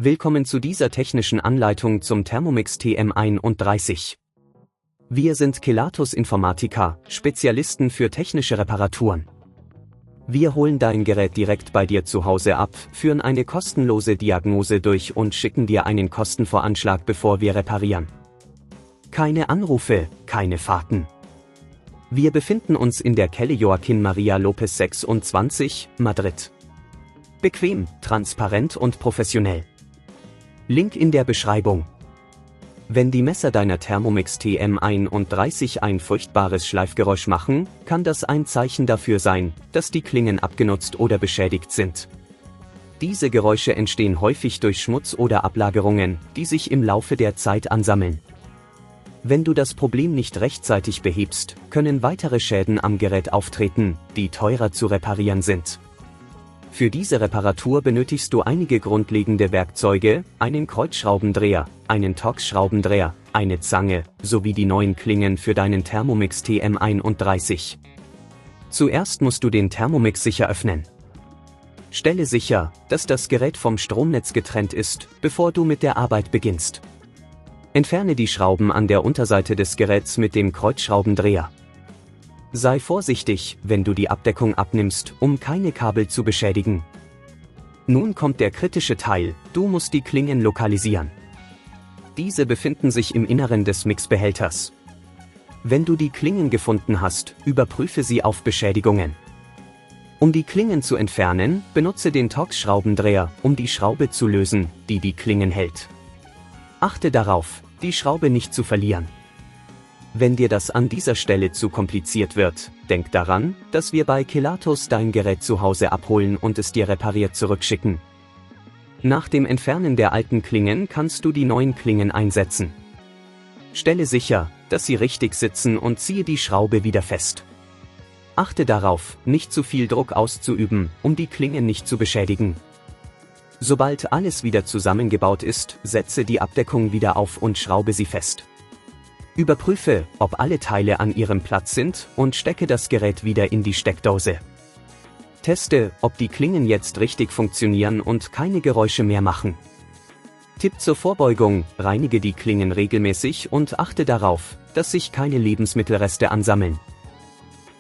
Willkommen zu dieser technischen Anleitung zum Thermomix TM31. Wir sind Kelatos Informática, Spezialisten für technische Reparaturen. Wir holen dein Gerät direkt bei dir zu Hause ab, führen eine kostenlose Diagnose durch und schicken dir einen Kostenvoranschlag, bevor wir reparieren. Keine Anrufe, keine Fahrten. Wir befinden uns in der Calle Joaquín María López 26, Madrid. Bequem, transparent und professionell. Link in der Beschreibung. Wenn die Messer deiner Thermomix TM31 ein furchtbares Schleifgeräusch machen, kann das ein Zeichen dafür sein, dass die Klingen abgenutzt oder beschädigt sind. Diese Geräusche entstehen häufig durch Schmutz oder Ablagerungen, die sich im Laufe der Zeit ansammeln. Wenn du das Problem nicht rechtzeitig behebst, können weitere Schäden am Gerät auftreten, die teurer zu reparieren sind. Für diese Reparatur benötigst du einige grundlegende Werkzeuge, einen Kreuzschraubendreher, einen Torx-Schraubendreher, eine Zange, sowie die neuen Klingen für deinen Thermomix TM31. Zuerst musst du den Thermomix sicher öffnen. Stelle sicher, dass das Gerät vom Stromnetz getrennt ist, bevor du mit der Arbeit beginnst. Entferne die Schrauben an der Unterseite des Geräts mit dem Kreuzschraubendreher. Sei vorsichtig, wenn du die Abdeckung abnimmst, um keine Kabel zu beschädigen. Nun kommt der kritische Teil, du musst die Klingen lokalisieren. Diese befinden sich im Inneren des Mixbehälters. Wenn du die Klingen gefunden hast, überprüfe sie auf Beschädigungen. Um die Klingen zu entfernen, benutze den Torx-Schraubendreher, um die Schraube zu lösen, die die Klingen hält. Achte darauf, die Schraube nicht zu verlieren. Wenn dir das an dieser Stelle zu kompliziert wird, denk daran, dass wir bei Kelatos dein Gerät zu Hause abholen und es dir repariert zurückschicken. Nach dem Entfernen der alten Klingen kannst du die neuen Klingen einsetzen. Stelle sicher, dass sie richtig sitzen und ziehe die Schraube wieder fest. Achte darauf, nicht zu viel Druck auszuüben, um die Klingen nicht zu beschädigen. Sobald alles wieder zusammengebaut ist, setze die Abdeckung wieder auf und schraube sie fest. Überprüfe, ob alle Teile an ihrem Platz sind und stecke das Gerät wieder in die Steckdose. Teste, ob die Klingen jetzt richtig funktionieren und keine Geräusche mehr machen. Tipp zur Vorbeugung: Reinige die Klingen regelmäßig und achte darauf, dass sich keine Lebensmittelreste ansammeln.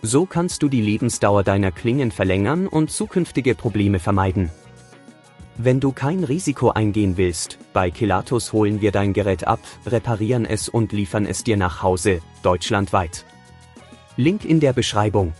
So kannst du die Lebensdauer deiner Klingen verlängern und zukünftige Probleme vermeiden. Wenn du kein Risiko eingehen willst, bei Kelatos holen wir dein Gerät ab, reparieren es und liefern es dir nach Hause, deutschlandweit. Link in der Beschreibung.